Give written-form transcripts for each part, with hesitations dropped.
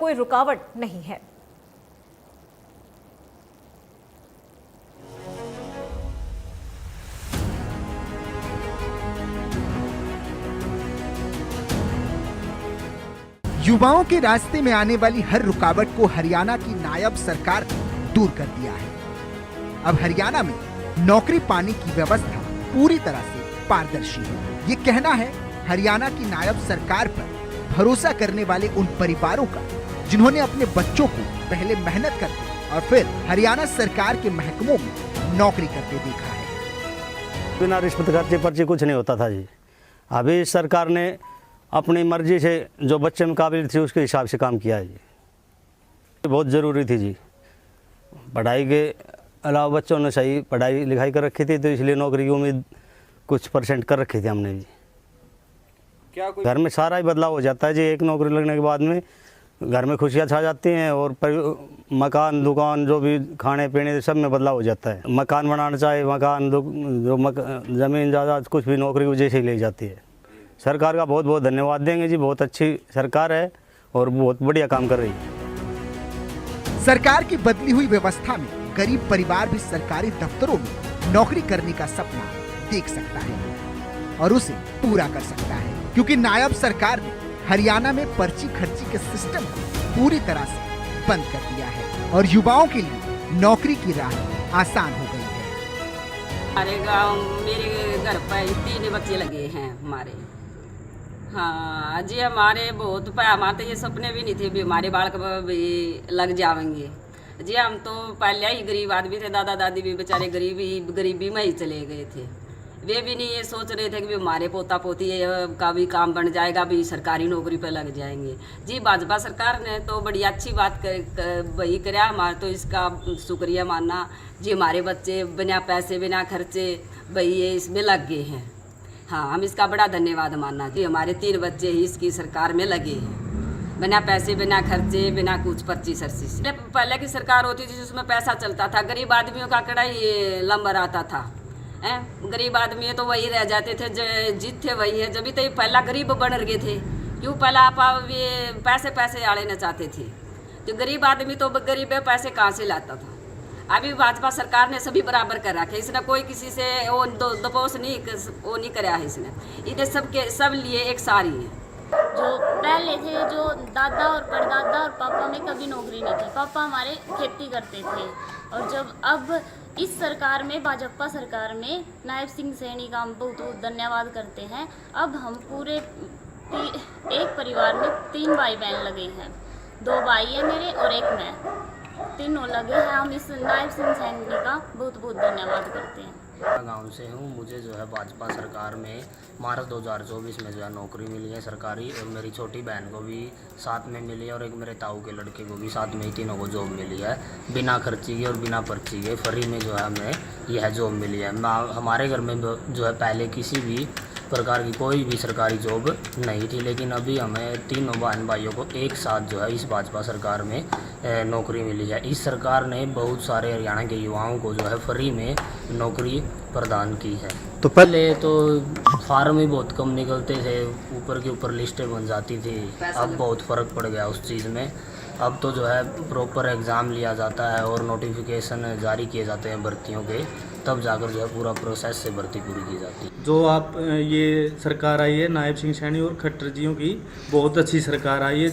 कोई रुकावट नहीं है। युवाओं के रास्ते में आने वाली हर रुकावट को हरियाणा की नायब सरकार ने दूर कर दिया है। अब हरियाणा में नौकरी पाने की व्यवस्था पूरी तरह से पारदर्शी है। ये कहना है हरियाणा की नायब सरकार पर भरोसा करने वाले उन परिवारों का जिन्होंने अपने बच्चों को पहले मेहनत करते और फिर हरियाणा सरकार के महकमों में नौकरी करते देखा है। बिना रिश्वत खर्चे पर्चे कुछ नहीं होता था जी। अभी सरकार ने अपनी मर्जी से जो बच्चे में काबिल थी उसके हिसाब से काम किया है जी। बहुत ज़रूरी थी जी। पढ़ाई के अलावा बच्चों ने सही पढ़ाई लिखाई कर रखी थी, तो इसलिए नौकरी की उम्मीद कुछ % कर रखी थी हमने जी। क्या घर में सारा ही बदलाव हो जाता है जी। एक नौकरी लगने के बाद में घर में खुशियाँ छा जाती हैं और मकान दुकान जो भी खाने पीने सब में बदलाव हो जाता है। मकान बनाना चाहे मकान ज़मीन जायदाद कुछ भी नौकरी की वजह से ही ले जाती है। सरकार का बहुत बहुत धन्यवाद देंगे जी। बहुत अच्छी सरकार है और बहुत बढ़िया काम कर रही है। सरकार की बदली हुई व्यवस्था में गरीब परिवार भी सरकारी दफ्तरों में नौकरी करने का सपना देख सकता है और उसे पूरा कर सकता है, क्योंकि नायब सरकार ने हरियाणा में पर्ची खर्ची के सिस्टम को पूरी तरह से बंद कर दिया है और युवाओं के लिए नौकरी की राह आसान हो गई है। हमारे गांव मेरे घर पर 3 बच्चे लगे हैं हमारे। हाँ जी, हमारे हमारे तो ये सपने भी नहीं थे भी हमारे बालक भी लग जाएंगे जी। हम तो पहले ही गरीब आदमी थे, दादा दादी भी बेचारे गरीबी में ही चले गए थे। वे भी नहीं ये सोच रहे थे कि हमारे पोता पोती का भी काम बन जाएगा, भी सरकारी नौकरी पर लग जाएंगे जी। भाजपा सरकार ने तो बड़ी अच्छी बात वही कराया, हमारे तो इसका शुक्रिया मानना जी। हमारे बच्चे बिना पैसे बिना खर्चे वही ये इसमें लग गए हैं। हाँ, हम इसका बड़ा धन्यवाद मानना जी। हमारे 3 बच्चे ही इसकी सरकार में लगे हैं, बिना पैसे बिना खर्चे बिना कुछ पर्ची सर्ची से। पहले की सरकार होती थी जिसमें पैसा चलता था, गरीब आदमियों का कड़ा ही लंबर आता था। गरीब आदमी तो वही रह जाते थे, जीत थे वही है। जब तो पहला गरीब बन गए थे, क्यों पहला आप ये पैसे आड़े न चाहते थे। तो गरीब आदमी तो गरीब पैसे कहाँ से लाता था। अभी भाजपा सरकार ने सभी बराबर कर रखे। इसने कोई किसी से वो दपोष नहीं कराया है इसने। इधर सब लिए एक सारी है। जो पहले थे, जो दादा और परदादा और पापा में कभी नौकरी नहीं थी। पापा हमारे खेती करते थे और जब अब इस सरकार में, भाजपा सरकार में नायब सिंह सैनी का हम बहुत बहुत धन्यवाद करते हैं। अब हम पूरे एक परिवार में 3 भाई बहन लगे हैं। 2 भाई हैं मेरे और एक मैं, तीनों लगे हैं। हम इस नायब सिंह सैनी का बहुत बहुत धन्यवाद करते हैं। गांव से हूँ। मुझे जो है भाजपा सरकार में मार्च 2024 में जो है नौकरी मिली है सरकारी, और मेरी छोटी बहन को भी साथ में मिली है और एक मेरे ताऊ के लड़के को भी साथ में ही, तीनों को जॉब मिली है बिना खर्ची के और बिना पर्ची के। फ्री में जो है हमें यह जॉब मिली है। हमारे घर में जो है पहले किसी भी प्रकार की कोई भी सरकारी जॉब नहीं थी, लेकिन अभी हमें 3 बहन भाइयों को एक साथ जो है इस भाजपा सरकार में नौकरी मिली है। इस सरकार ने बहुत सारे हरियाणा के युवाओं को जो है फ्री में नौकरी प्रदान की है। तो पहले तो फार्म ही बहुत कम निकलते थे, ऊपर के ऊपर लिस्टें बन जाती थी। अब बहुत फ़र्क पड़ गया उस चीज़ में। अब तो जो है प्रॉपर एग्ज़ाम लिया जाता है और नोटिफिकेशन जारी किए जाते हैं भर्तियों के, तब जाकर जो है पूरा प्रोसेस से भर्ती पूरी की जाती है। जो आप ये सरकार आई है नायब सिंह सैनी और खट्टर जियों की, बहुत अच्छी सरकार आई है।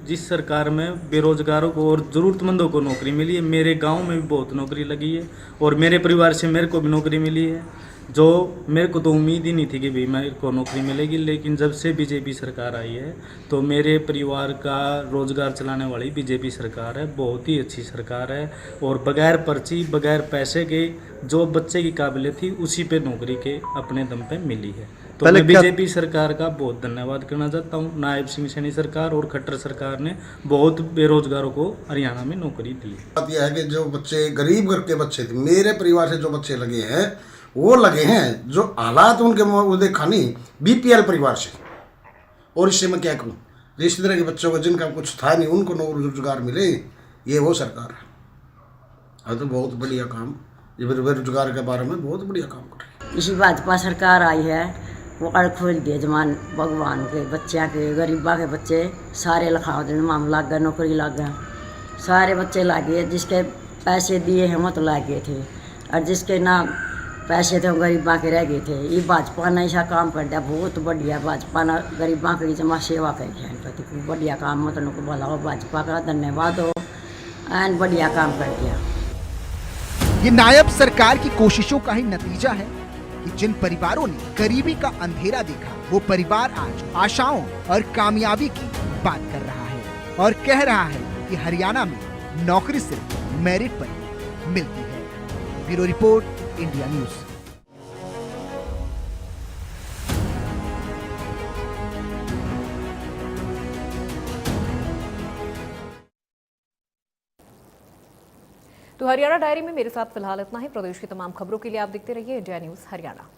जिस सरकार में बेरोजगारों को और ज़रूरतमंदों को नौकरी मिली है। मेरे गांव में भी बहुत नौकरी लगी है और मेरे परिवार से मेरे को भी नौकरी मिली है, जो मेरे को तो उम्मीद ही नहीं थी कि भाई मेरे को नौकरी मिलेगी। लेकिन जब से बीजेपी सरकार आई है तो मेरे परिवार का रोज़गार चलाने वाली बीजेपी सरकार है। बहुत ही अच्छी सरकार है और बगैर पर्ची बगैर पैसे के जो बच्चे की काबिलियत थी उसी पे नौकरी के अपने दम पे मिली है। तो मैं बीजेपी सरकार का बहुत धन्यवाद करना चाहता हूँ। नायब सिंह सैनी सरकार और खट्टर सरकार ने बहुत बेरोजगारों को हरियाणा में नौकरी दी। बात यह है कि जो बच्चे गरीब घर के बच्चे थे, मेरे परिवार से जो बच्चे लगे हैं वो लगे हैं जो हालात उनके वो देखा नहीं, बीपीएल परिवार से। और इससे मैं क्या कहूँ, इस तरह के बच्चों को जिनका कुछ था नहीं उनको रोजगार मिले, ये वो सरकार है। तो बहुत बढ़िया काम, ये बेरोजगार के बारे में बहुत बढ़िया काम कर रही है। इसी भाजपा सरकार आई है पकड़ खोल दिए जमान भगवान के बच्चा के गरीबा के बच्चे सारे लखा माम लाग गए नौकरी लाग गया सारे बच्चे लाग गए जिसके पैसे दिए हैं वो तो लाग गए थे और जिसके ना पैसे थे वो गरीबा के रह गए थे। ये भाजपा ने ऐसा काम कर दिया बहुत बढ़िया भाजपा ने गरीबा की जमा सेवा करी बढ़िया काम मतलब को बोला हो भाजपा का धन्यवाद हो एन बढ़िया काम कर दिया। ये नायब सरकार की कोशिशों का ही नतीजा है कि जिन परिवारों ने गरीबी का अंधेरा देखा वो परिवार आज आशाओं और कामयाबी की बात कर रहा है और कह रहा है कि हरियाणा में नौकरी सिर्फ मेरिट पर ही मिलती है। Bureau report, India news. तो हरियाणा डायरी में मेरे साथ फिलहाल इतना ही। प्रदेश की तमाम खबरों के लिए आप देखते रहिए इंडिया न्यूज हरियाणा।